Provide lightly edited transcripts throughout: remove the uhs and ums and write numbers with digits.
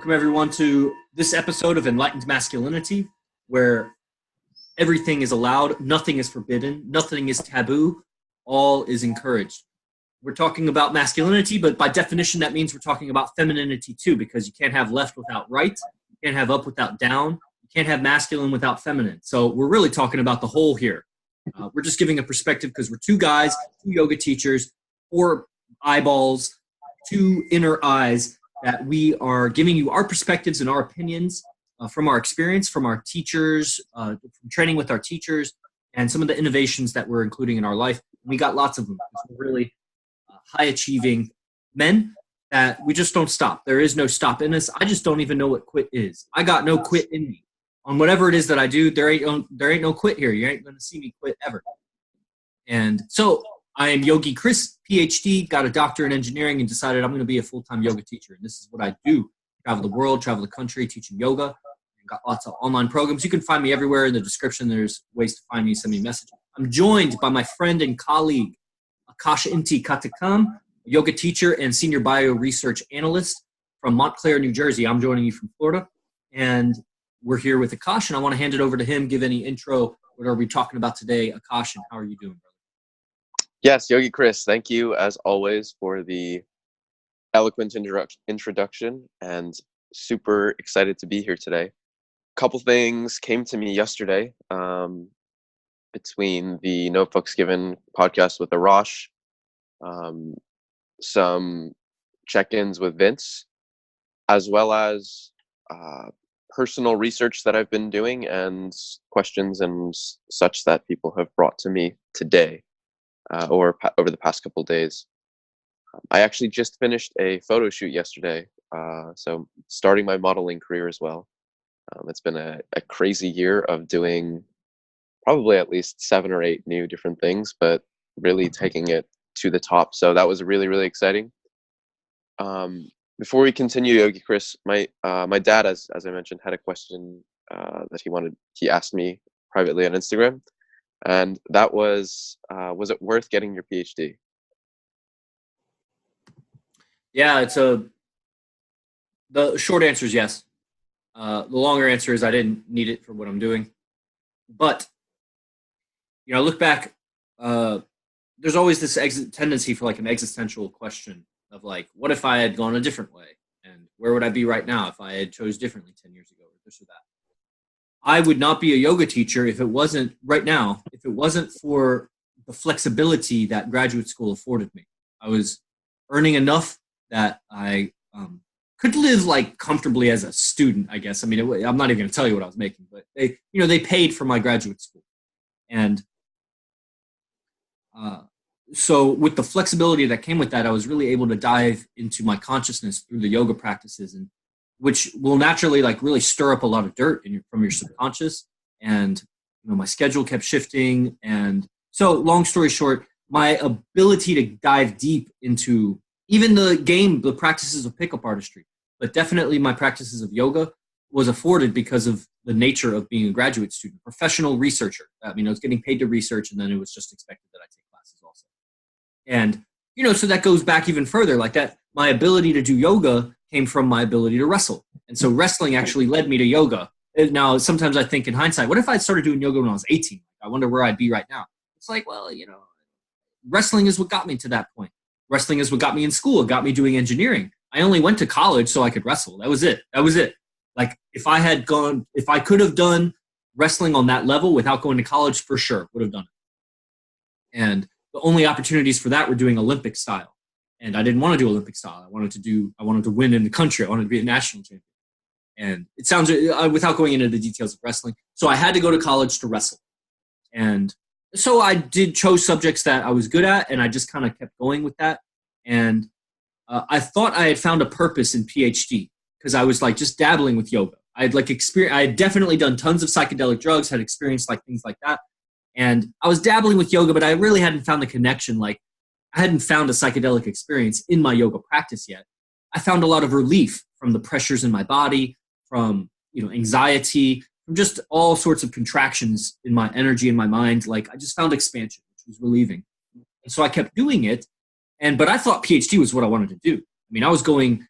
Welcome, everyone, to this episode of Enlightened Masculinity, where everything is allowed, nothing is forbidden, nothing is taboo, all is encouraged. We're talking about masculinity, but by definition, that means we're talking about femininity too, because you can't have left without right, you can't have up without down, you can't have masculine without feminine. So we're really talking about the whole here. We're just giving a perspective because we're two guys, two yoga teachers, four eyeballs, two inner eyes, that we are giving you our perspectives and our opinions from our experience, from our teachers, from training with our teachers, and some of the innovations that we're including in our life. We got lots of them. We're really high-achieving men that we just don't stop. There is no stop in us. I just don't even know what quit is. I got no quit in me. On whatever it is that I do, there ain't no quit here. You ain't going to see me quit ever. And so I am Yogi Chris, PhD, got a doctorate in engineering, and decided I'm going to be a full-time yoga teacher. And this is what I do. Travel the world, travel the country, teaching yoga. I've got lots of online programs. You can find me everywhere in the description. There's ways to find me, send me a message. I'm joined by my friend and colleague, Akash Inti Katakam, yoga teacher and senior bio-research analyst from Montclair, New Jersey. I'm joining you from Florida. And we're here with Akash, and I want to hand it over to him, give any intro. What are we talking about today, Akash, and how are you doing, brother? Yes, Yogi Chris, thank you as always for the eloquent introduction, and super excited to be here today. A couple things came to me yesterday between the No Fucks Given podcast with Arash, some check-ins with Vince, as well as personal research that I've been doing and questions and such that people have brought to me today. Or over the past couple of days. I actually just finished a photo shoot yesterday, so starting my modeling career as well. It's been a crazy year of doing probably at least 7 or 8 new different things, but really taking it to the top. So that was really, really exciting. Before we continue, Yogi Chris, my dad, as I mentioned, had a question that he asked me privately on Instagram. And that was it worth getting your PhD? Yeah, the short answer is yes. The longer answer is I didn't need it for what I'm doing. But, I look back, there's always this tendency for like an existential question of like, what if I had gone a different way? And where would I be right now if I had chose differently 10 years ago, or this or that? I would not be a yoga teacher if it wasn't for the flexibility that graduate school afforded me. I was earning enough that I could live like comfortably as a student, I guess. I mean, I'm not even going to tell you what I was making, but they paid for my graduate school. And so with the flexibility that came with that, I was really able to dive into my consciousness through the yoga practices, and which will naturally like really stir up a lot of dirt from your subconscious. And my schedule kept shifting, and so long story short, my ability to dive deep into even the practices of pickup artistry, but definitely my practices of yoga, was afforded because of the nature of being a graduate student, professional researcher. I was getting paid to research, and then it was just expected that I take classes also. And so that goes back even further, like that. My ability to do yoga came from my ability to wrestle. And so wrestling actually led me to yoga. Now, sometimes I think in hindsight, what if I started doing yoga when I was 18? I wonder where I'd be right now. It's like, well, wrestling is what got me to that point. Wrestling is what got me in school. It got me doing engineering. I only went to college so I could wrestle. That was it. Like if I could have done wrestling on that level without going to college, for sure, would have done it. And the only opportunities for that were doing Olympic style. And I didn't want to do Olympic style. I wanted to win in the country. I wanted to be a national champion. And it sounds, without going into the details of wrestling, so I had to go to college to wrestle. And so I chose subjects that I was good at, and I just kind of kept going with that. And I thought I had found a purpose in PhD because I was like just dabbling with yoga. I had definitely done tons of psychedelic drugs, had experienced like things like that. And I was dabbling with yoga, but I really hadn't found the connection. Like, I hadn't found a psychedelic experience in my yoga practice yet. I found a lot of relief from the pressures in my body, from anxiety, from just all sorts of contractions in my energy and my mind. Like, I just found expansion, which was relieving. And so I kept doing it. But I thought PhD was what I wanted to do. I was going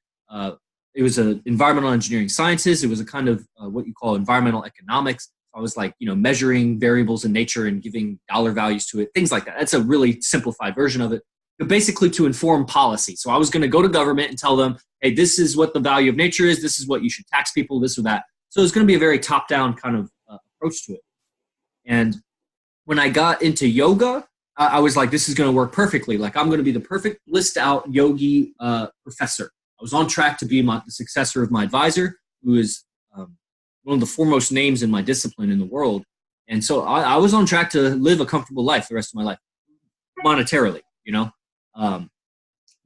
an environmental engineering sciences. It was a kind of what you call environmental economics. I was like, measuring variables in nature and giving dollar values to it, things like that. That's a really simplified version of it, but basically to inform policy. So I was going to go to government and tell them, hey, this is what the value of nature is. This is what you should tax people, this or that. So it's going to be a very top-down kind of approach to it. And when I got into yoga, I was like, this is going to work perfectly. Like, I'm going to be the perfect list out yogi professor. I was on track to be the successor of my advisor, who is one of the foremost names in my discipline in the world. And so I was on track to live a comfortable life the rest of my life, monetarily,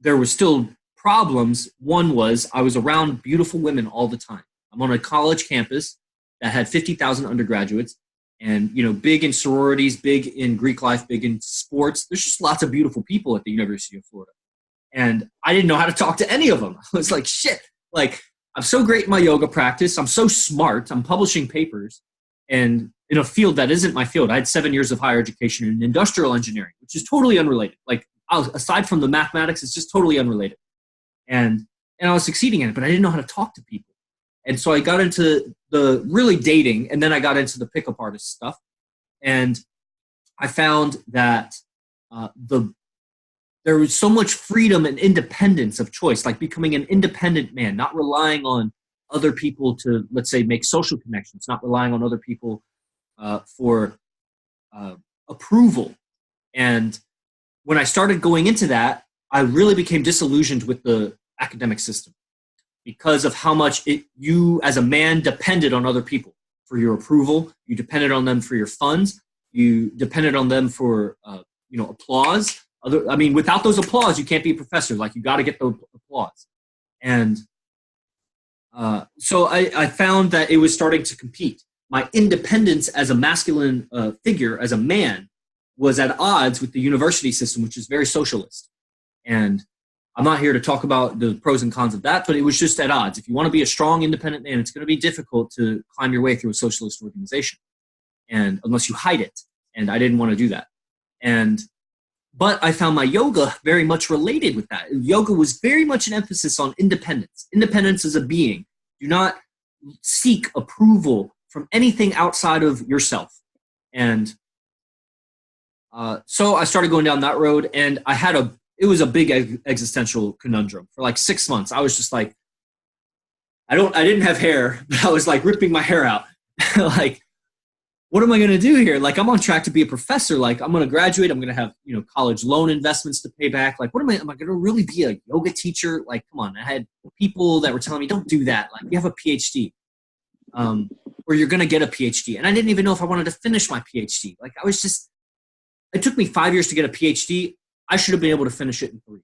There were still problems. One was I was around beautiful women all the time. I'm on a college campus that had 50,000 undergraduates and, big in sororities, big in Greek life, big in sports. There's just lots of beautiful people at the University of Florida. And I didn't know how to talk to any of them. I was like, shit, like, I'm so great in my yoga practice. I'm so smart. I'm publishing papers and in a field that isn't my field. I had 7 years of higher education in industrial engineering, which is totally unrelated. Like, aside from the mathematics, it's just totally unrelated. And I was succeeding in it, but I didn't know how to talk to people. And so I got into the really dating, and then I got into the pickup artist stuff. And I found that there was so much freedom and independence of choice, like becoming an independent man, not relying on other people to, let's say, make social connections, not relying on other people for approval. And when I started going into that, I really became disillusioned with the academic system because of how much you as a man depended on other people for your approval. You depended on them for your funds. You depended on them for applause. Without those applause, you can't be a professor. Like, you got to get the applause. And so I found that it was starting to compete. My independence as a masculine figure, as a man, was at odds with the university system, which is very socialist. And I'm not here to talk about the pros and cons of that, but it was just at odds. If you want to be a strong, independent man, it's going to be difficult to climb your way through a socialist organization, and unless you hide it. And I didn't want to do that. But I found my yoga very much related with that. Yoga was very much an emphasis on independence. Independence as a being. Do not seek approval from anything outside of yourself. And so I started going down that road, and it was a big existential conundrum. For like 6 months, I was just like, I didn't have hair, but I was like ripping my hair out. Like, what am I going to do here? Like, I'm on track to be a professor. Like, I'm going to graduate. I'm going to have, college loan investments to pay back. Like, am I going to really be a yoga teacher? Like, come on. I had people that were telling me, don't do that. Like, you have a PhD, or you're going to get a PhD. And I didn't even know if I wanted to finish my PhD. Like, it took me 5 years to get a PhD. I should have been able to finish it in 3.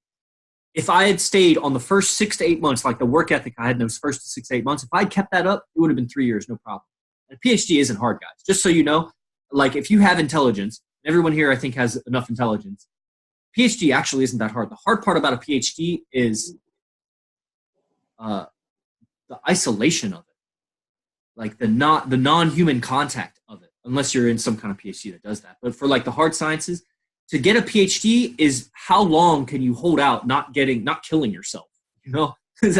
If I had stayed on the first 6 to 8 months, like the work ethic I had in those first 6 to 8 months, if I'd kept that up, it would have been 3 years, no problem. And a PhD isn't hard, guys. Just so you know, like, if you have intelligence, everyone here I think has enough intelligence, PhD actually isn't that hard. The hard part about a PhD is the isolation of it, like the non-human contact of it, unless you're in some kind of PhD that does that. But for like the hard sciences, to get a PhD is how long can you hold out not killing yourself, There's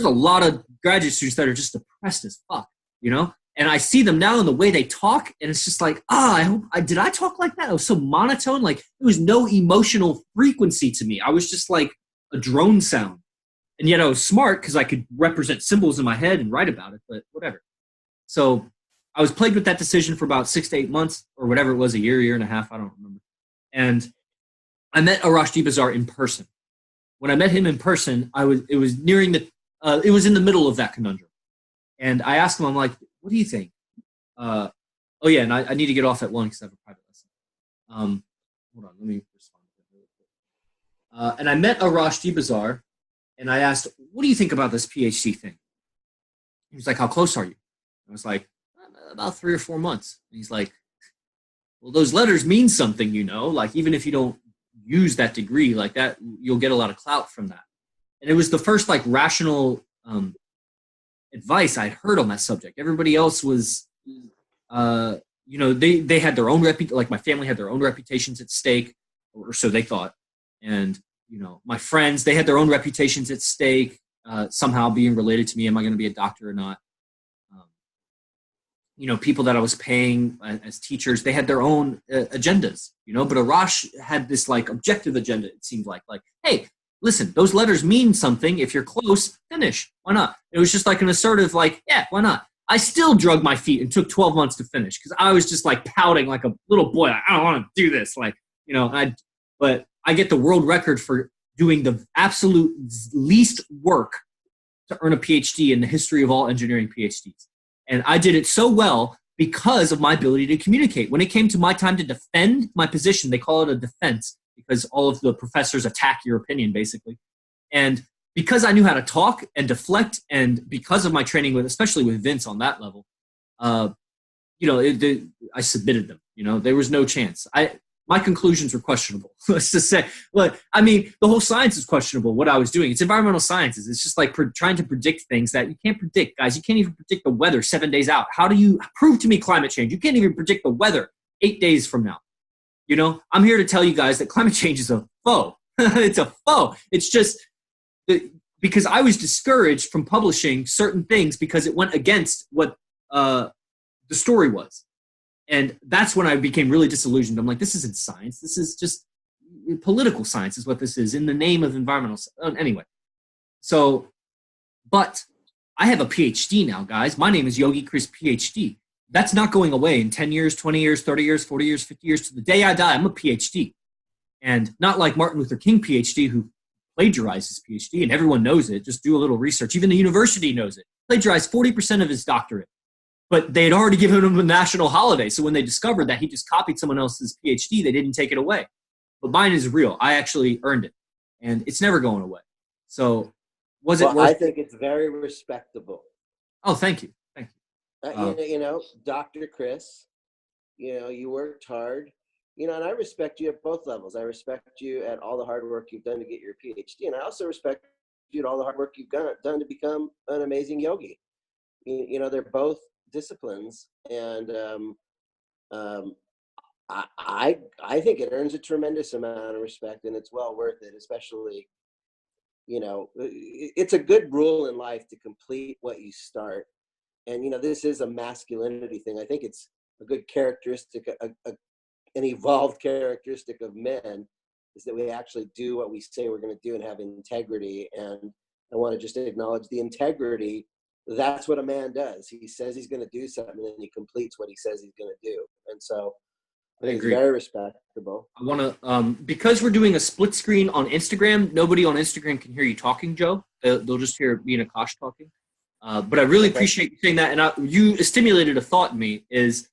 a lot of graduate students that are just depressed as fuck, And I see them now in the way they talk, and it's just like, did I talk like that? I was so monotone. Like, there was no emotional frequency to me. I was just like a drone sound. And yet I was smart because I could represent symbols in my head and write about it, but whatever. So I was plagued with that decision for about 6 to 8 months, or whatever it was, a year and a half, I don't remember. And I met Arash Dibazar in person. When I met him in person, it was in the middle of that conundrum. And I asked him, I'm like, what do you think? And I need to get off at 1 because I have a private lesson. Hold on, let me respond to that really quick. And I met Arash Dibazar, and I asked, what do you think about this PhD thing? He was like, how close are you? I was like, about 3 or 4 months. And he's like, well, those letters mean something, like, even if you don't use that degree like that, you'll get a lot of clout from that. And it was the first like rational advice I'd heard on that subject. Everybody else was, they had their own like my family had their own reputations at stake, or so they thought. And, my friends, they had their own reputations at stake. somehow being related to me. Am I going to be a doctor or not? People that I was paying as teachers, they had their own agendas, but Arash had this like objective agenda. It seemed like, hey, listen, those letters mean something. If you're close, finish. Why not? It was just like an assertive, like, yeah, why not? I still drug my feet and took 12 months to finish because I was just like pouting like a little boy. Like, I don't want to do this. But I get the world record for doing the absolute least work to earn a PhD in the history of all engineering PhDs. And I did it so well because of my ability to communicate. When it came to my time to defend my position, they call it a defense because all of the professors attack your opinion, basically. And because I knew how to talk and deflect, and because of my training especially with Vince on that level, I submitted them. There was no chance. My conclusions were questionable. Let's just say, the whole science is questionable, what I was doing. It's environmental sciences. It's just like trying to predict things that you can't predict, guys. You can't even predict the weather 7 days out. How do you prove to me climate change? You can't even predict the weather 8 days from now. I'm here to tell you guys that climate change is a foe. It's a foe. It's just because I was discouraged from publishing certain things because it went against what the story was. And that's when I became really disillusioned. I'm like, this isn't science. This is just political science is what this is in the name of environmental science. Anyway, but I have a PhD now, guys. My name is Yogi Chris PhD. That's not going away in 10 years, 20 years, 30 years, 40 years, 50 years. To the day I die, I'm a PhD. And not like Martin Luther King PhD who plagiarized his PhD, and everyone knows it. Just do a little research. Even the university knows it. Plagiarized 40% of his doctorate. But they had already given him a national holiday. So when they discovered that he just copied someone else's PhD, they didn't take it away. But mine is real. I actually earned it. And it's never going away. So was it worth I think it's very respectable. Oh, thank you. Thank you. Dr. Chris, you worked hard. And I respect you at both levels. I respect you at all the hard work you've done to get your PhD. And I also respect you at all the hard work you've done to become an amazing yogi. They're both disciplines, and I think it earns a tremendous amount of respect, and it's well worth it. Especially, it's a good rule in life to complete what you start. And this is a masculinity thing. I think it's a good characteristic, an evolved characteristic of men, is that we actually do what we say we're going to do and have integrity. And I want to just acknowledge the integrity. That's what a man does. He says he's going to do something, and then he completes what he says he's going to do. And so I agree. It's very respectable. I want to, because we're doing a split screen on Instagram, nobody on Instagram can hear you talking, Joe. They'll just hear me and Akash talking. But I really appreciate you saying that. And you stimulated a thought in me is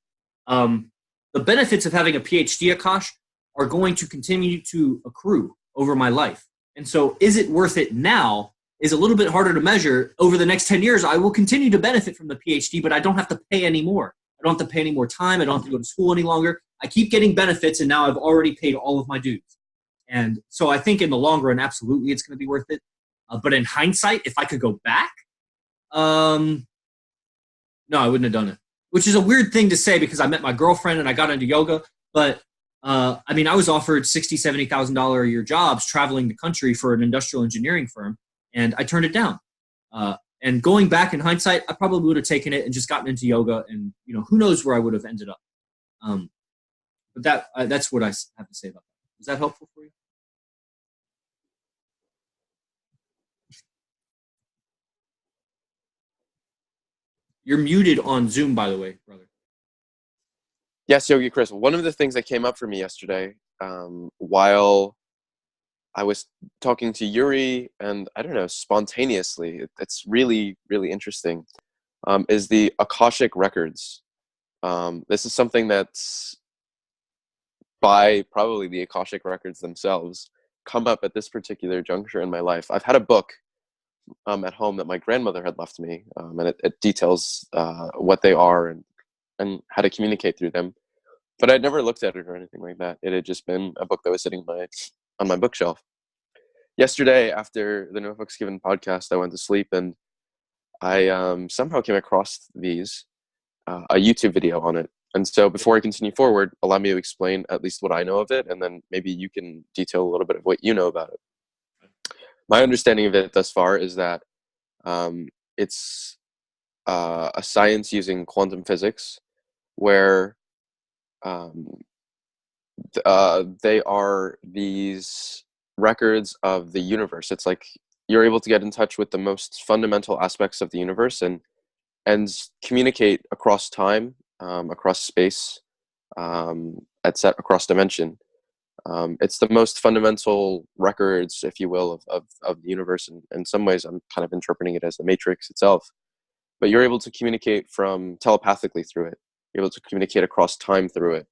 the benefits of having a PhD, Akash, are going to continue to accrue over my life. And so is it worth it now? Is a little bit harder to measure. Over the next 10 years, I will continue to benefit from the PhD, but I don't have to pay any more. I don't have to pay any more time. I don't have to go to school any longer. I keep getting benefits, and now I've already paid all of my dues. And so I think in the long run, absolutely, it's going to be worth it. But in hindsight, if I could go back, no, I wouldn't have done it. Which is a weird thing to say because I met my girlfriend and I got into yoga. But I was offered $60,000, $70,000 a year jobs traveling the country for an industrial engineering firm. And I turned it down. And going back in hindsight, I probably would have taken it and just gotten into yoga. And who knows where I would have ended up. But that's what I have to say about that. Is that helpful for you? You're muted on Zoom, by the way, brother. Yes, Yogi Chris. One of the things that came up for me yesterday, while I was talking to Yuri, and I don't know, spontaneously, it's really, really interesting, is the Akashic records. This is something that's by probably the Akashic records themselves come up at this particular juncture in my life. I've had a book at home that my grandmother had left me, and it details what they are and how to communicate through them. But I'd never looked at it or anything like that. It had just been a book that was sitting on my bookshelf. Yesterday, after the No Books Given podcast, I went to sleep, and I somehow came across a YouTube video on it. And so before I continue forward, allow me to explain at least what I know of it, and then maybe you can detail a little bit of what you know about it. My understanding of it thus far is that It's a science using quantum physics where they are these records of the universe. It's like you're able to get in touch with the most fundamental aspects of the universe and communicate across time, across space, across dimension. It's the most fundamental records, if you will, of the universe. And in some ways, I'm kind of interpreting it as the matrix itself. But you're able to communicate from telepathically through it. You're able to communicate across time through it,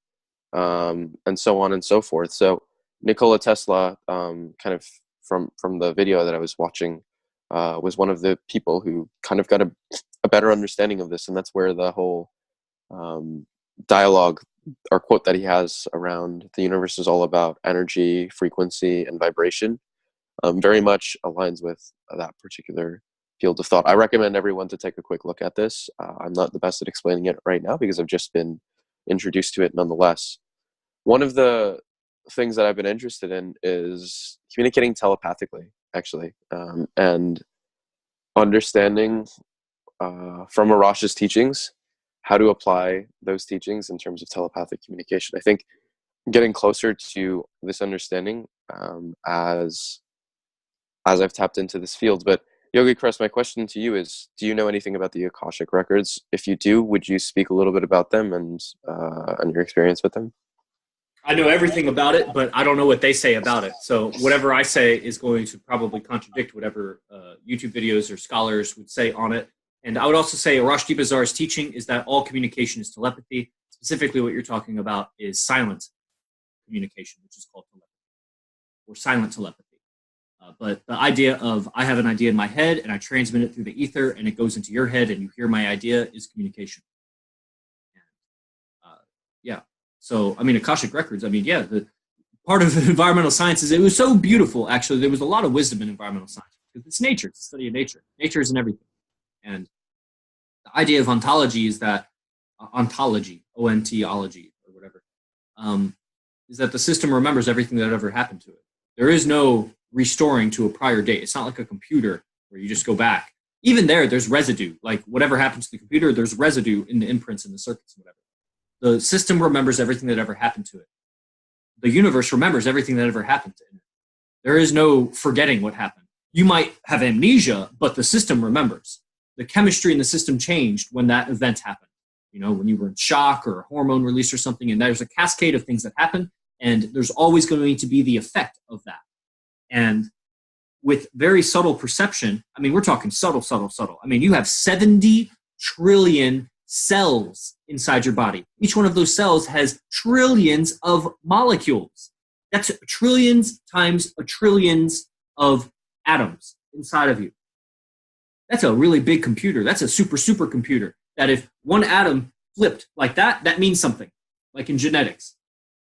and so on and so forth. So Nikola Tesla, kind of from the video that I was watching, was one of the people who kind of got a better understanding of this, and that's where the whole dialogue or quote that he has around the universe is all about energy, frequency, and vibration, very much aligns with that particular field of thought. I recommend everyone to take a quick look at this. I'm not the best at explaining it right now because I've just been introduced to it nonetheless. One of the things that I've been interested in is communicating telepathically, actually, and understanding from Arash's teachings how to apply those teachings in terms of telepathic communication. I think getting closer to this understanding as I've tapped into this field. But Yogi Chris, my question to you is, do you know anything about the Akashic records? If you do, would you speak a little bit about them and your experience with them? I know everything about it, but I don't know what they say about it. So whatever I say is going to probably contradict whatever YouTube videos or scholars would say on it. And I would also say Arash Dibazar's teaching is that all communication is telepathy. Specifically, what you're talking about is silent communication, which is called telepathy, or silent telepathy. But the idea of I have an idea in my head and I transmit it through the ether and it goes into your head and you hear my idea is communication. And, yeah. So, I mean, Akashic records, I mean, yeah, the part of environmental sciences, it was so beautiful, actually. There was a lot of wisdom in environmental science because it's nature. It's the study of nature. Nature is in everything. And the idea of ontology is that, ontology, O-N-T-ology, or whatever, is that the system remembers everything that ever happened to it. There is no restoring to a prior date. It's not like a computer where you just go back. Even there's residue. Like whatever happens to the computer, there's residue in the imprints and the circuits and whatever. The system remembers everything that ever happened to it. The universe remembers everything that ever happened to it. There is no forgetting what happened. You might have amnesia, but the system remembers. The chemistry in the system changed when that event happened. You know, when you were in shock or a hormone release or something, and there's a cascade of things that happen, and there's always going to be the effect of that. And with very subtle perception, I mean, we're talking subtle. I mean, you have 70 trillion cells inside your body. Each one of those cells has trillions of molecules. That's trillions times a trillions of atoms inside of you. That's a really big computer. That's a super computer. That if one atom flipped like that, that means something, like in genetics.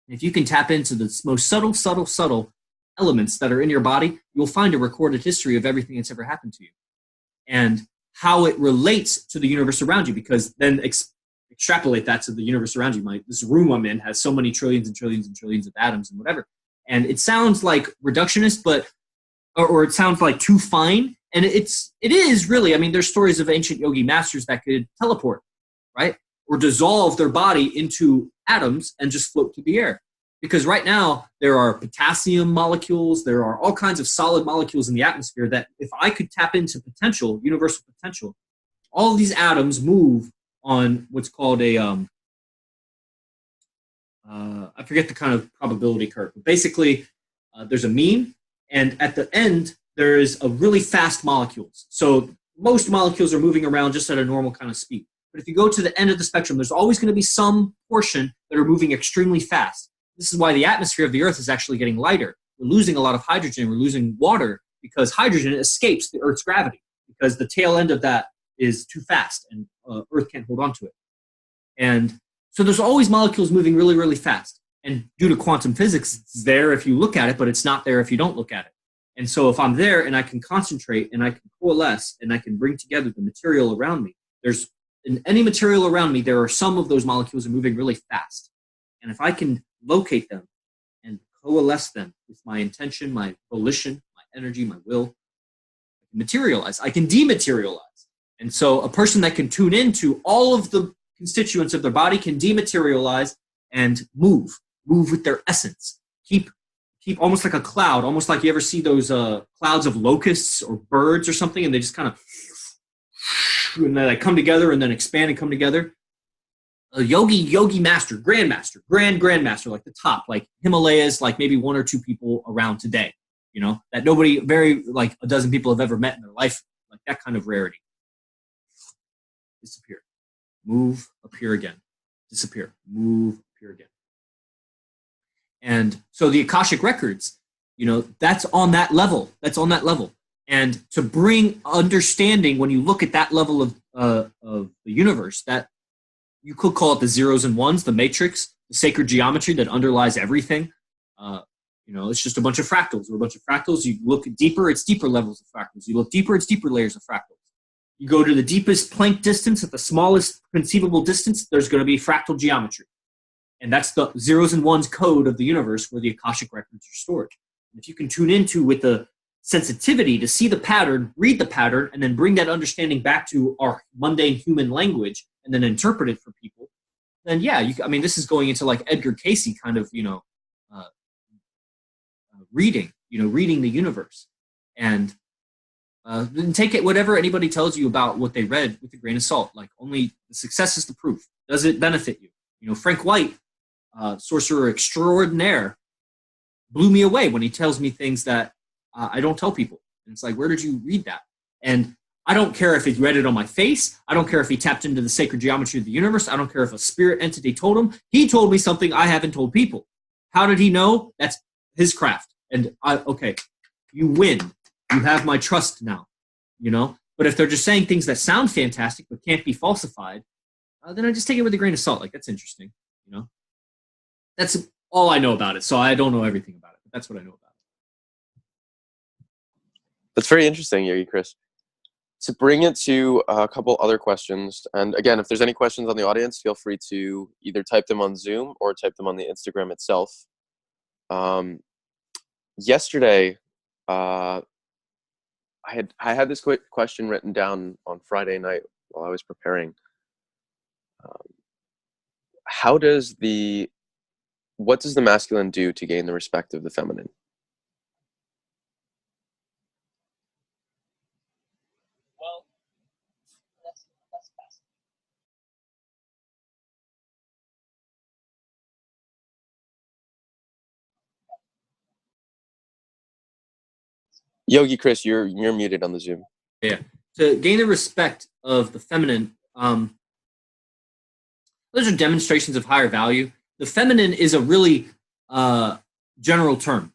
If you can tap into the most subtle elements that are in your body, you'll find a recorded history of everything that's ever happened to you and how it relates to the universe around you, because then extrapolate that to the universe around you. This room I'm in has so many trillions and trillions and trillions of atoms and whatever. And it sounds like reductionist, but or it sounds like too fine. And it is really, I mean, there's stories of ancient yogi masters that could teleport, right? Or dissolve their body into atoms and just float through the air. Because right now, there are potassium molecules, there are all kinds of solid molecules in the atmosphere that if I could tap into potential, universal potential, all of these atoms move on what's called a, I forget the kind of probability curve, but basically there's a mean, and at the end, there is a really fast molecules. So most molecules are moving around just at a normal kind of speed. But if you go to the end of the spectrum, there's always going to be some portion that are moving extremely fast. This is why the atmosphere of the Earth is actually getting lighter. We're losing a lot of hydrogen. We're losing water because hydrogen escapes the Earth's gravity because the tail end of that is too fast and Earth can't hold on to it. And so there's always molecules moving really fast. And due to quantum physics, it's there if you look at it, but it's not there if you don't look at it. And so if I'm there and I can concentrate and I can coalesce and I can bring together the material around me, in any material around me, there are some of those molecules are moving really fast. And if I can locate them and coalesce them with my intention, my volition, my energy, my will, I can materialize. I can dematerialize. And so a person that can tune into all of the constituents of their body can dematerialize and move with their essence. Keep almost like a cloud, almost like you ever see those clouds of locusts or birds or something, and they just kind of, and then they come together and then expand and come together. A yogi master, grandmaster, like the top, like Himalayas, like maybe one or two people around today, that nobody, very like a dozen people have ever met in their life, like that kind of rarity. Disappear, move, appear again, disappear, move, appear again. And so the Akashic records, that's on that level. And to bring understanding, when you look at that level of the universe, that you could call it the zeros and ones, the matrix, the sacred geometry that underlies everything. It's just a bunch of fractals. Or a bunch of fractals. You look deeper, it's deeper levels of fractals. You look deeper, it's deeper layers of fractals. You go to the deepest Planck distance, at the smallest conceivable distance, there's going to be fractal geometry. And that's the zeros and ones code of the universe where the Akashic records are stored. And if you can tune into with the sensitivity to see the pattern, read the pattern, and then bring that understanding back to our mundane human language and then interpret it for people, then this is going into like Edgar Cayce kind of, reading the universe. And then take it, whatever anybody tells you about what they read, with a grain of salt. Like, only the success is the proof. Does it benefit you? Frank White, sorcerer extraordinaire, blew me away when he tells me things that I don't tell people. And it's like, where did you read that? And I don't care if he read it on my face. I don't care if he tapped into the sacred geometry of the universe. I don't care if a spirit entity told him. He told me something I haven't told people. How did he know? That's his craft. And okay, you win. You have my trust now, But if they're just saying things that sound fantastic but can't be falsified, then I just take it with a grain of salt. Like, that's interesting, That's all I know about it. So I don't know everything about it, but that's what I know about it. That's very interesting, Yogi Chris. To bring it to a couple other questions, and again, if there's any questions on the audience, feel free to either type them on Zoom or type them on the Instagram itself. Yesterday, I had this quick question written down on Friday night while I was preparing. What does the masculine do to gain the respect of the feminine? Well, that's fascinating. Yogi Chris, you're muted on the Zoom. Yeah. To gain the respect of the feminine, those are demonstrations of higher value. The feminine is a really general term.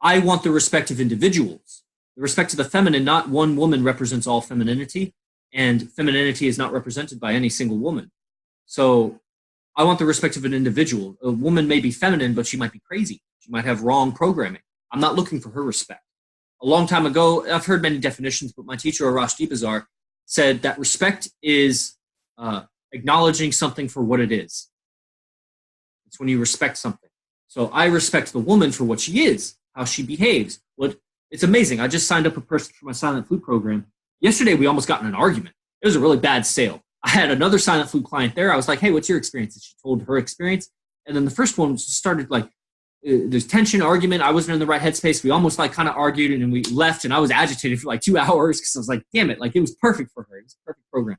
I want the respect of individuals. The respect of the feminine, not one woman represents all femininity, and femininity is not represented by any single woman. So I want the respect of an individual. A woman may be feminine, but she might be crazy. She might have wrong programming. I'm not looking for her respect. A long time ago, I've heard many definitions, but my teacher, Arash Dibazar, said that respect is acknowledging something for what it is. It's when you respect something. So I respect the woman for what she is, how she behaves. It's amazing. I just signed up a person for my silent flute program. Yesterday, we almost got in an argument. It was a really bad sale. I had another silent flute client there. I was like, hey, what's your experience? And she told her experience. And then the first one started like, there's tension, argument. I wasn't in the right headspace. We almost like kind of argued, and then we left, and I was agitated for like 2 hours because I was like, damn it, like it was perfect for her. It was a perfect program.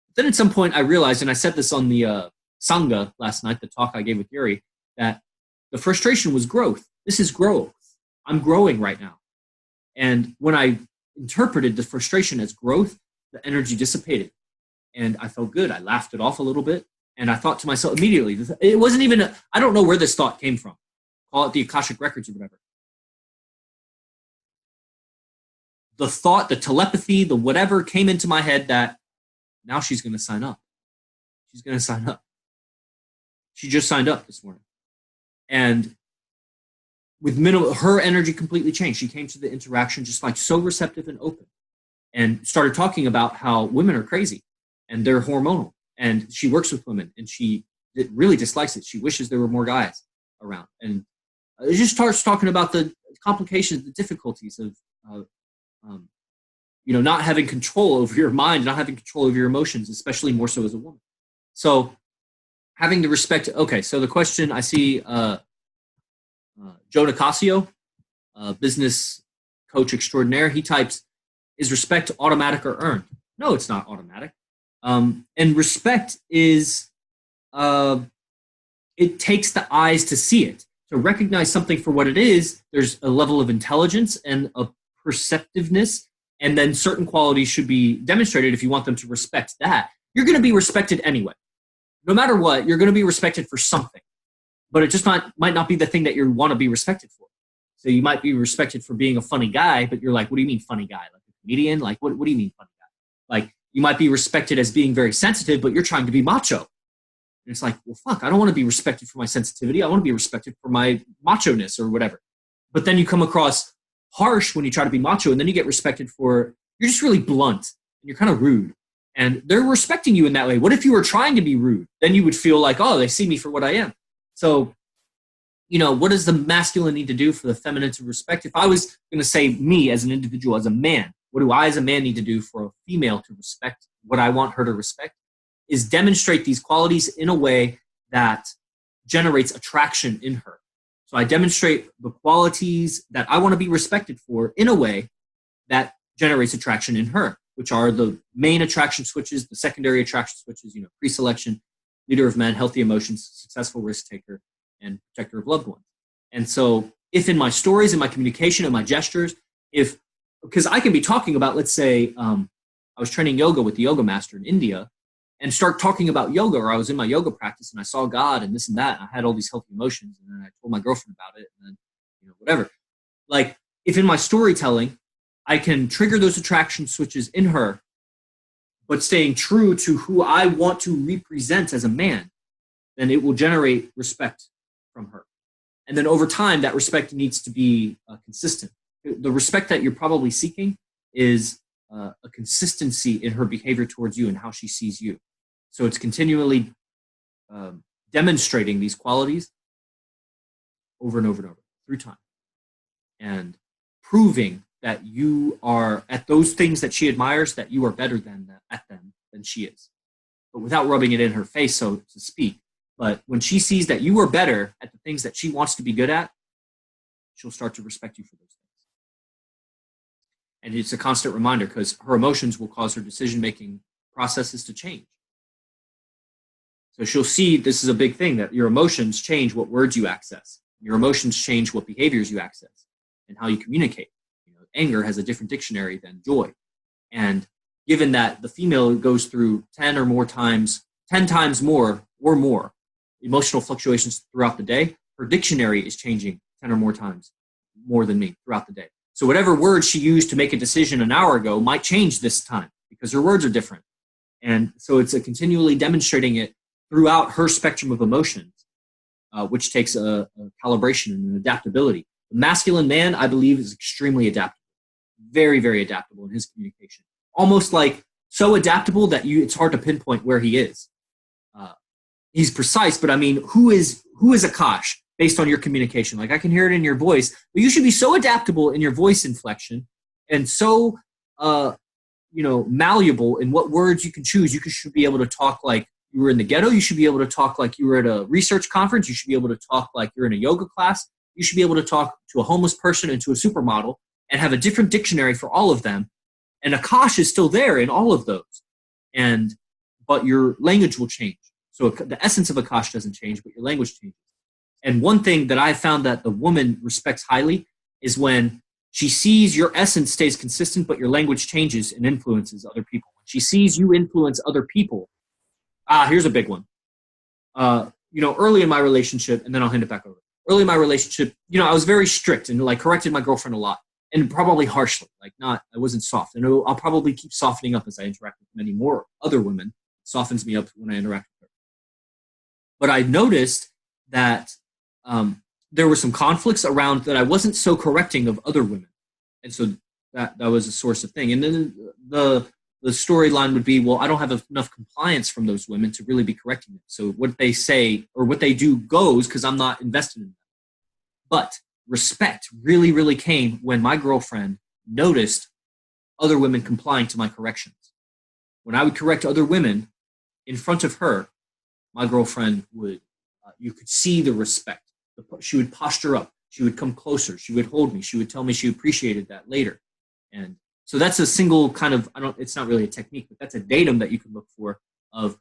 But then at some point I realized, and I said this on the Sangha last night, the talk I gave with Yuri, that the frustration was growth. This is growth. I'm growing right now. And when I interpreted the frustration as growth, the energy dissipated. And I felt good. I laughed it off a little bit. And I thought to myself immediately, it wasn't even, I don't know where this thought came from. Call it the Akashic records or whatever. The thought, the telepathy, the whatever came into my head that now she's going to sign up. She's going to sign up. She just signed up this morning. And with her energy completely changed. She came to the interaction just like so receptive and open, and started talking about how women are crazy and they're hormonal. And she works with women, and she really dislikes it. She wishes there were more guys around. And it just starts talking about the complications, the difficulties of not having control over your mind, not having control over your emotions, especially more so as a woman. So having the respect. Okay, so the question I see, Joe Nicasio, business coach extraordinaire, he types, is respect automatic or earned? No, it's not automatic. And respect is, it takes the eyes to see it. To recognize something for what it is, there's a level of intelligence and a perceptiveness, and then certain qualities should be demonstrated if you want them to respect that. You're going to be respected anyway. No matter what, you're going to be respected for something. But it just might not be the thing that you want to be respected for. So you might be respected for being a funny guy, but you're like, what do you mean funny guy? Like a comedian? Like, what do you mean funny guy? Like, you might be respected as being very sensitive, but you're trying to be macho. And it's like, well, fuck, I don't want to be respected for my sensitivity. I want to be respected for my macho-ness or whatever. But then you come across harsh when you try to be macho, and then you get respected for, you're just really blunt, and you're kind of rude. And they're respecting you in that way. What if you were trying to be rude? Then you would feel like, oh, they see me for what I am. So, what does the masculine need to do for the feminine to respect? If I was going to say me as an individual, as a man, what do I as a man need to do for a female to respect what I want her to respect? Is demonstrate these qualities in a way that generates attraction in her. So I demonstrate the qualities that I want to be respected for in a way that generates attraction in her, which are the main attraction switches, the secondary attraction switches, pre-selection, leader of men, healthy emotions, successful risk taker, and protector of loved ones. And so if in my stories, in my communication, in my gestures, because I can be talking about, let's say, I was training yoga with the yoga master in India, and start talking about yoga, or I was in my yoga practice and I saw God and this and that, and I had all these healthy emotions, and then I told my girlfriend about it, and then, whatever. Like, if in my storytelling, I can trigger those attraction switches in her, but staying true to who I want to represent as a man, then it will generate respect from her. And then over time, that respect needs to be consistent. The respect that you're probably seeking is a consistency in her behavior towards you and how she sees you. So it's continually demonstrating these qualities over and over and over through time, and proving that you are at those things that she admires, that you are better at them than she is, but without rubbing it in her face, so to speak. But when she sees that you are better at the things that she wants to be good at, she'll start to respect you for those things. And it's a constant reminder, because her emotions will cause her decision-making processes to change. So she'll see, this is a big thing, that your emotions change what words you access. Your emotions change what behaviors you access and how you communicate. Anger has a different dictionary than joy. And given that the female goes through 10 times more or more emotional fluctuations throughout the day, her dictionary is changing 10 or more times more than me throughout the day. So whatever words she used to make a decision an hour ago might change this time because her words are different. And so it's a continually demonstrating it throughout her spectrum of emotions, which takes a calibration and an adaptability. The masculine man, I believe, is extremely adaptable, very, very adaptable in his communication. Almost like so adaptable that it's hard to pinpoint where he is. He's precise, but I mean, who is Akash based on your communication? Like, I can hear it in your voice, but you should be so adaptable in your voice inflection and so, malleable in what words you can choose. You should be able to talk like you were in the ghetto. You should be able to talk like you were at a research conference. You should be able to talk like you're in a yoga class. You should be able to talk to a homeless person and to a supermodel and have a different dictionary for all of them. And Akash is still there in all of those. But your language will change. So the essence of Akash doesn't change, but your language changes. And one thing that I found that the woman respects highly is when she sees your essence stays consistent, but your language changes and influences other people. When she sees you influence other people. Here's a big one. Early in my relationship, and then I'll hand it back over. Early in my relationship, I was very strict and corrected my girlfriend a lot, and probably harshly. I wasn't soft. And I'll probably keep softening up as I interact with many more other women. It softens me up when I interact with her. But I noticed that there were some conflicts around that I wasn't so correcting of other women. And so that was a source of thing. And then the storyline would be, well, I don't have enough compliance from those women to really be correcting them. So what they say or what they do goes because I'm not invested in them. But respect really, really came when my girlfriend noticed other women complying to my corrections. When I would correct other women in front of her, my girlfriend would, you could see the respect. She would posture up. She would come closer. She would hold me. She would tell me she appreciated that later. And so that's a single kind of, it's not really a technique, but that's a datum that you can look for of,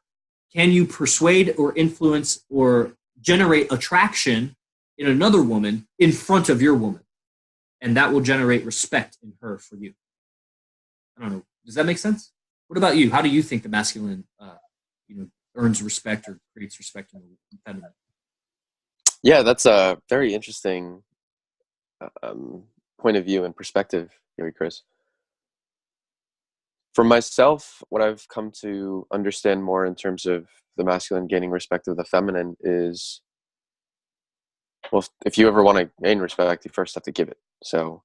can you persuade or influence or generate attraction in another woman in front of your woman? And that will generate respect in her for you. I don't know. Does that make sense? What about you? How do you think the masculine, earns respect or creates respect in the feminine? Yeah, that's a very interesting point of view and perspective, Yogi Chris. For myself, what I've come to understand more in terms of the masculine gaining respect of the feminine is, well, if you ever want to gain respect, you first have to give it. So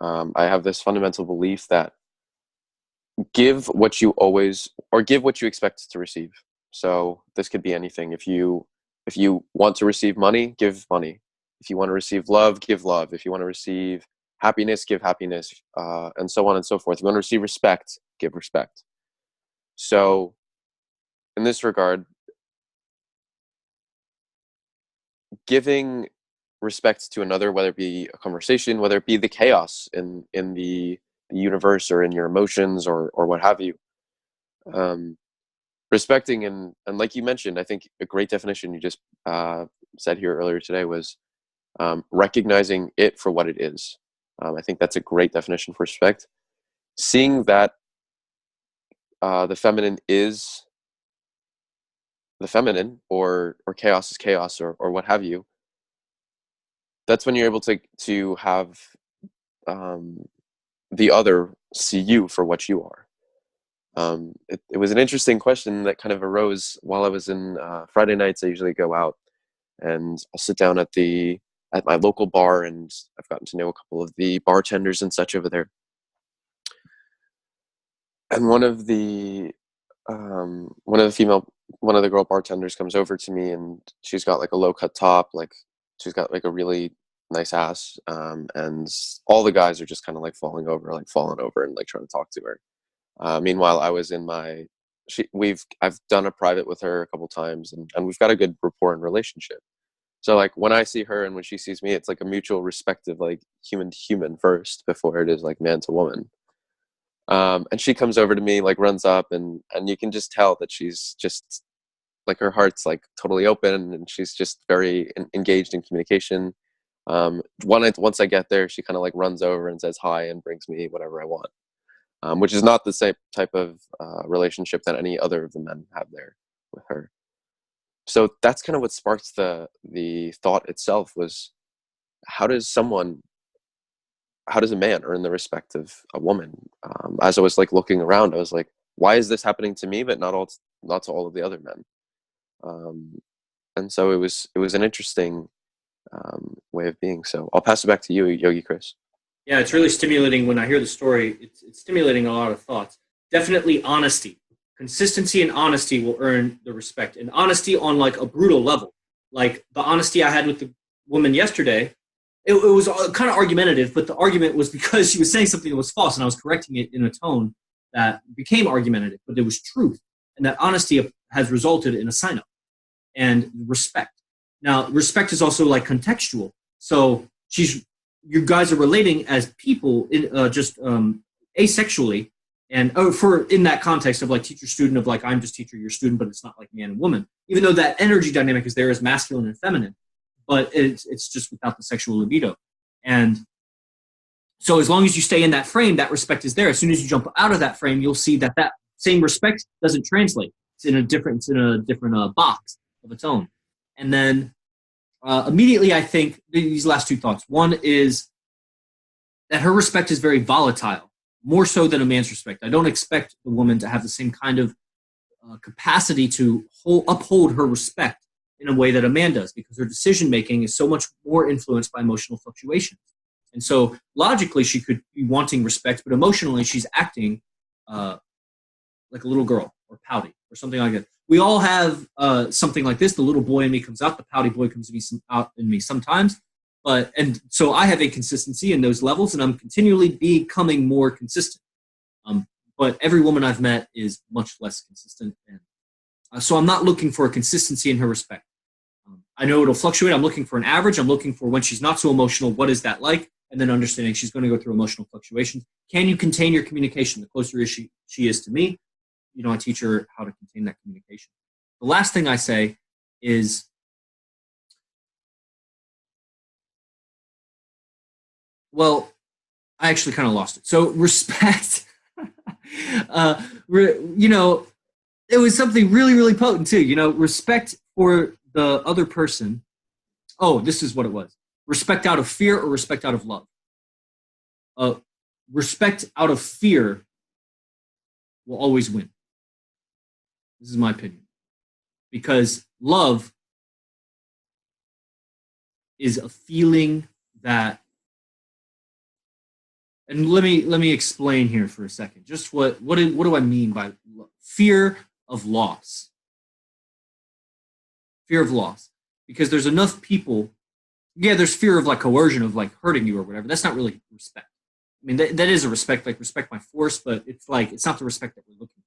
I have this fundamental belief that give what you expect to receive. So this could be anything. If you want to receive money, give money. If you want to receive love, give love. If you want to receive happiness, give happiness, and so on and so forth. If you want to receive respect, give respect. So in this regard, giving respect to another, whether it be a conversation, whether it be the chaos in the universe or in your emotions or what have you, respecting and like you mentioned, I think a great definition you just said here earlier today was recognizing it for what it is. I think that's a great definition for respect. Seeing that the feminine is the feminine, or chaos is chaos, or what have you. That's when you're able to have the other see you for what you are. It was an interesting question that kind of arose while I was in Friday nights. I usually go out and I'll sit down at my local bar, and I've gotten to know a couple of the bartenders and such over there. And one of the girl bartenders comes over to me, and she's got like a low cut top, like she's got like a really nice ass, and all the guys are just kind of like falling over and like trying to talk to her. Meanwhile, I was in I've done a private with her a couple times, and we've got a good rapport and relationship. So like when I see her and when she sees me, it's like a mutual respect of like human to human first before it is like man to woman. And she comes over to me, like runs up, and you can just tell that she's just like, her heart's like totally open, and she's just very engaged in communication. Once I get there, she kind of like runs over and says hi and brings me whatever I want. Which is not the same type of relationship that any other of the men have there with her. So that's kind of what sparked the thought itself, was how does a man earn the respect of a woman? As I was like looking around, I was like, why is this happening to me, but not to all of the other men? And so it was an interesting way of being. So I'll pass it back to you, Yogi Chris. Yeah, it's really stimulating when I hear the story. It's stimulating a lot of thoughts. Definitely honesty. Consistency and honesty will earn the respect. And honesty on like a brutal level. Like the honesty I had with the woman yesterday, it was kind of argumentative, but the argument was because she was saying something that was false, and I was correcting it in a tone that became argumentative, but it was truth. And that honesty has resulted in a sign-up and respect. Now, respect is also like contextual. So you guys are relating as people, asexually, and in that context of like teacher-student, of like I'm just teacher, you're student, but it's not like man and woman. Even though that energy dynamic is there as masculine and feminine, but it's just without the sexual libido. And so as long as you stay in that frame, that respect is there. As soon as you jump out of that frame, you'll see that same respect doesn't translate. It's in a different box of its own. And then immediately, I think these last two thoughts. One is that her respect is very volatile, more so than a man's respect. I don't expect the woman to have the same kind of capacity to uphold her respect in a way that a man does, because her decision-making is so much more influenced by emotional fluctuations. And so logically, she could be wanting respect, but emotionally, she's acting like a little girl or pouty or something like that. We all have something like this. The little boy in me comes out. The pouty boy comes out in me sometimes. And so I have inconsistency in those levels, and I'm continually becoming more consistent. but every woman I've met is much less consistent. And so I'm not looking for a consistency in her respect. I know it'll fluctuate. I'm looking for an average. I'm looking for when she's not so emotional, what is that like? And then understanding she's going to go through emotional fluctuations. Can you contain your communication? The closer she is to me, I teach her how to contain that communication. The last thing I say is, well, I actually kind of lost it. So respect, it was something really, really potent too. Respect for the other person. Oh, this is what it was. Respect out of fear or respect out of love? Respect out of fear will always win. This is my opinion. Because love is a feeling that, and let me explain here for a second. Just what do I mean by fear of loss? Fear of loss. Because there's enough people, there's fear of like coercion, of like hurting you or whatever. That's not really respect. I mean, that is a respect, like respect my force, but it's not the respect that we're looking for.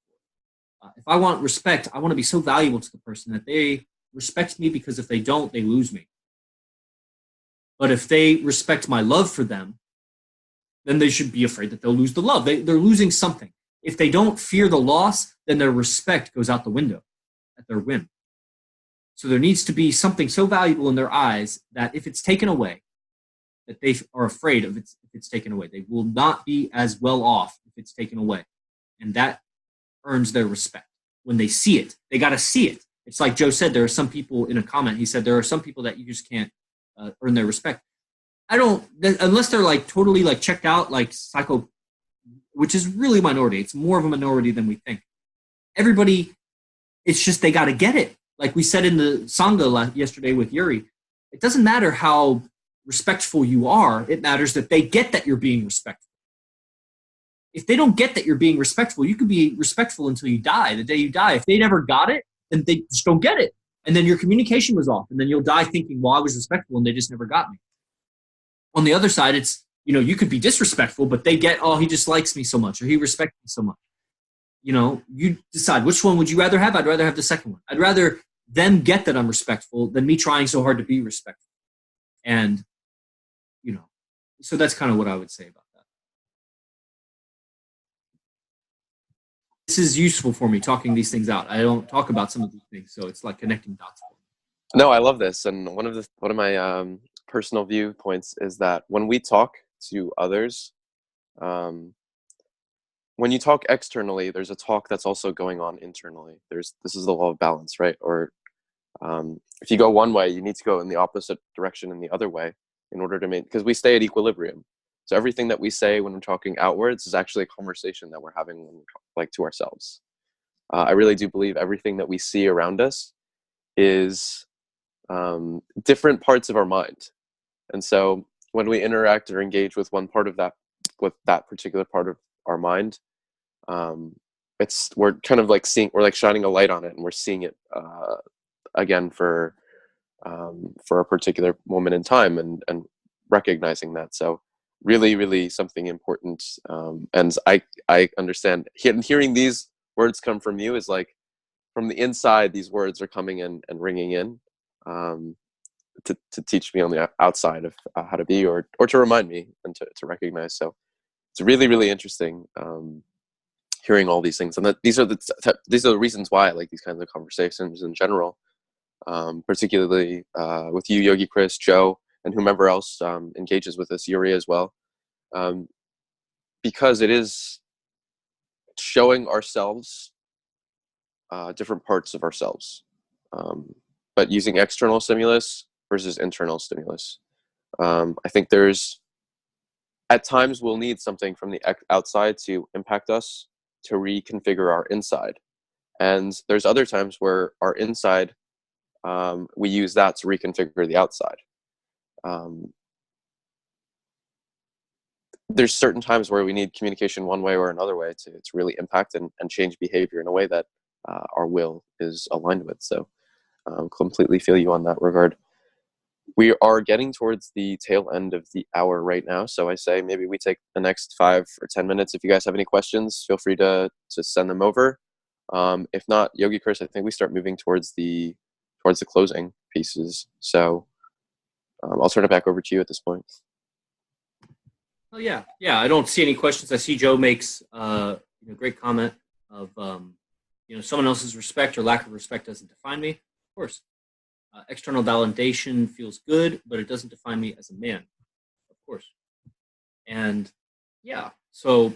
If I want respect, I want to be so valuable to the person that they respect me, because if they don't, they lose me. But if they respect my love for them, then they should be afraid that they'll lose the love. They're losing something. If they don't fear the loss, then their respect goes out the window at their whim. So there needs to be something so valuable in their eyes that if it's taken away, that they are afraid of if it's taken away. They will not be as well off if it's taken away. And that earns their respect. When they see it, they got to see it. It's like Joe said, there are some people in a comment, he said, there are some people that you just can't earn their respect. Unless they're like totally like checked out, like psycho, which is really minority. It's more of a minority than we think. Everybody, it's just they got to get it. Like we said in the Sangha yesterday with Yuri, it doesn't matter how respectful you are. It matters that they get that you're being respectful. If they don't get that you're being respectful, you could be respectful until you die, the day you die. If they never got it, then they just don't get it. And then your communication was off. And then you'll die thinking, well, I was respectful and they just never got me. On the other side, it's, you could be disrespectful, but they get, oh, he just likes me so much, or he respects me so much. You decide, which one would you rather have? I'd rather have the second one. I'd rather them get that I'm respectful than me trying so hard to be respectful. And, so that's kind of what I would say about that. This is useful for me, talking these things out. I don't talk about some of these things, so it's like connecting dots. No, I love this. And one of my personal viewpoints is that when we talk to others, when you talk externally, there's a talk that's also going on internally. This is the law of balance, right? Or if you go one way, you need to go in the opposite direction in the other way in order to because we stay at equilibrium. So everything that we say when we're talking outwards is actually a conversation that we're having when we're like to ourselves. I really do believe everything that we see around us is different parts of our mind. And so when we interact or engage with one part of that, with that particular part of our mind, we're kind of like we're like shining a light on it, and we're seeing it again for a particular moment in time, and recognizing that. So really, really something important. And I understand hearing these words come from you is like from the inside, these words are coming in and ringing in to teach me on the outside of how to be, or to remind me and to recognize. So it's really, really interesting hearing all these things, and that these are the reasons why I like these kinds of conversations in general, particularly with you, Yogi Chris, Joe, and whomever else engages with us, Yuri as well, because it is showing ourselves different parts of ourselves, but using external stimulus versus internal stimulus. I think at times we'll need something from the outside to impact us, to reconfigure our inside. And there's other times where our inside, we use that to reconfigure the outside. There's certain times where we need communication one way or another way to really impact and change behavior in a way that our will is aligned with. So completely feel you on that regard. We are getting towards the tail end of the hour right now, so I say maybe we take the next 5 or 10 minutes. If you guys have any questions, feel free to send them over. If not, Yogi Chris, I think we start moving towards the closing pieces. So I'll turn it back over to you at this point. Oh yeah. I don't see any questions. I see Joe makes great comment of someone else's respect or lack of respect doesn't define me. Of course, external validation feels good, but it doesn't define me as a man. Of course, and yeah. So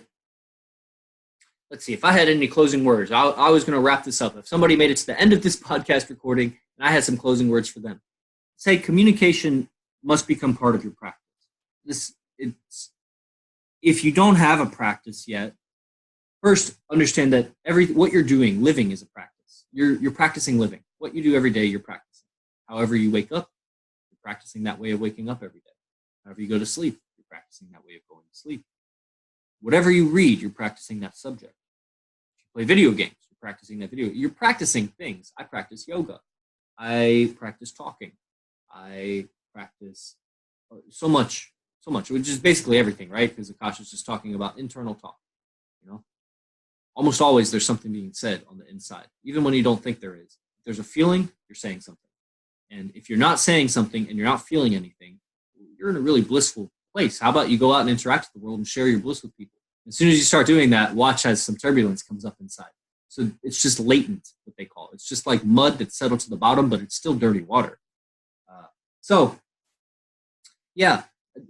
let's see. If I had any closing words, I was going to wrap this up. If somebody made it to the end of this podcast recording and I had some closing words for them, say communication must become part of your practice. If you don't have a practice yet, first understand that what you're doing, living, is a practice. You're practicing living. What you do every day, you're practicing. However you wake up, you're practicing that way of waking up every day. However you go to sleep, you're practicing that way of going to sleep. Whatever you read, you're practicing that subject. If you play video games, you're practicing that video. You're practicing things. I practice yoga. I practice talking. I practice so much, which is basically everything, right? Because Akash is just talking about internal talk. Almost always there's something being said on the inside, even when you don't think there is. If there's a feeling, you're saying something. And if you're not saying something and you're not feeling anything, you're in a really blissful place. How about you go out and interact with the world and share your bliss with people? As soon as you start doing that, watch as some turbulence comes up inside. So it's just latent, what they call it. It's just like mud that's settled to the bottom, but it's still dirty water.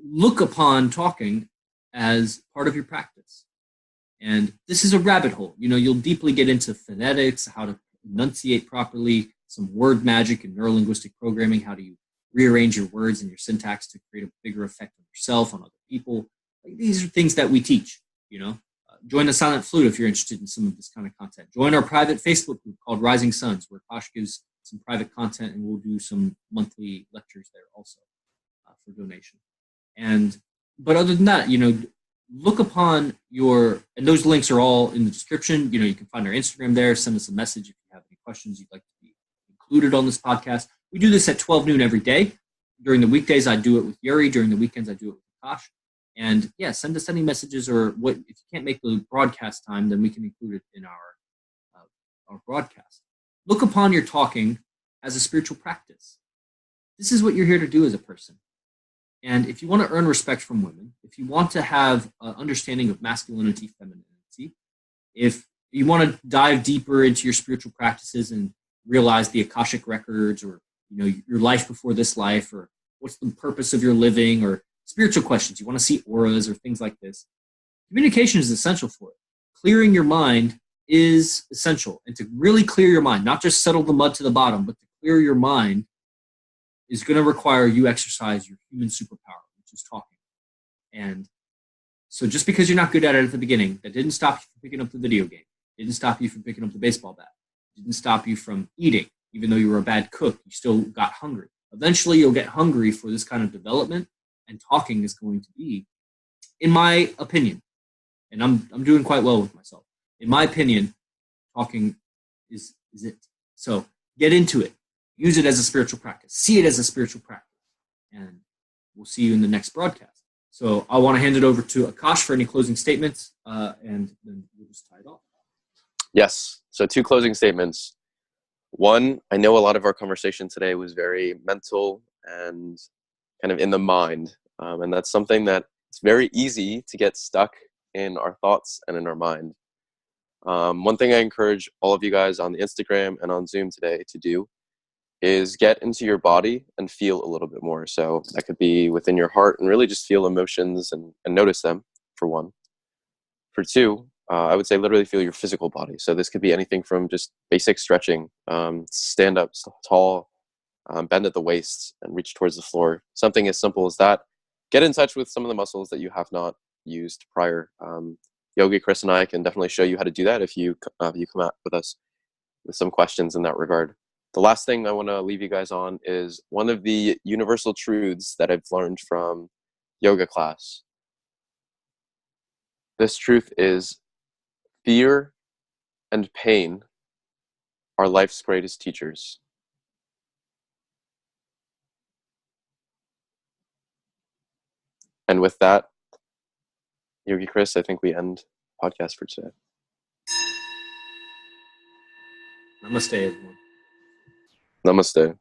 Look upon talking as part of your practice. And this is a rabbit hole. You'll deeply get into phonetics, how to enunciate properly, some word magic and neurolinguistic programming. How do you rearrange your words and your syntax to create a bigger effect on yourself, on other people? These are things that we teach, Join the Silent Flute if you're interested in some of this kind of content. Join our private Facebook group called Rising Suns, where Akash gives some private content, and we'll do some monthly lectures there also for donation. But other than that, look upon and those links are all in the description. You can find our Instagram there. Send us a message if you have any questions you'd like to be included on this podcast. We do this at 12 noon every day. During the weekdays, I do it with Yuri. During the weekends, I do it with Akash. And yeah, send us any messages, or if you can't make the broadcast time, then we can include it in our broadcast. Look upon your talking as a spiritual practice. This is what you're here to do as a person. And if you want to earn respect from women, if you want to have an understanding of masculinity, femininity, if you want to dive deeper into your spiritual practices and realize the Akashic records, or your life before this life, or what's the purpose of your living, or spiritual questions, you want to see auras or things like this, communication is essential for it. Clearing your mind is essential. And to really clear your mind, not just settle the mud to the bottom, but to clear your mind is going to require you exercise your human superpower, which is talking. And so just because you're not good at it at the beginning, that didn't stop you from picking up the video game. It didn't stop you from picking up the baseball bat. It didn't stop you from eating. Even though you were a bad cook, you still got hungry. Eventually, you'll get hungry for this kind of development, and talking is going to be, in my opinion, and I'm doing quite well with myself. In my opinion, talking is it. So get into it. Use it as a spiritual practice. See it as a spiritual practice. And we'll see you in the next broadcast. So I want to hand it over to Akash for any closing statements, and then we'll just tie it off. Yes. So 2 closing statements. One, I know a lot of our conversation today was very mental and kind of in the mind. And that's something that it's very easy to get stuck in our thoughts and in our mind. One thing I encourage all of you guys on the Instagram and on Zoom today to do is get into your body and feel a little bit more. So that could be within your heart, and really just feel emotions and notice them, for one. For 2, I would say literally feel your physical body. So this could be anything from just basic stretching, stand up tall, bend at the waist and reach towards the floor. Something as simple as that. Get in touch with some of the muscles that you have not used prior. Yogi, Chris, and I can definitely show you how to do that if you come out with us with some questions in that regard. The last thing I want to leave you guys on is one of the universal truths that I've learned from yoga class. This truth is fear and pain are life's greatest teachers. And with that, Yogi Chris, I think we end podcast for today. Namaste, everyone. Namaste.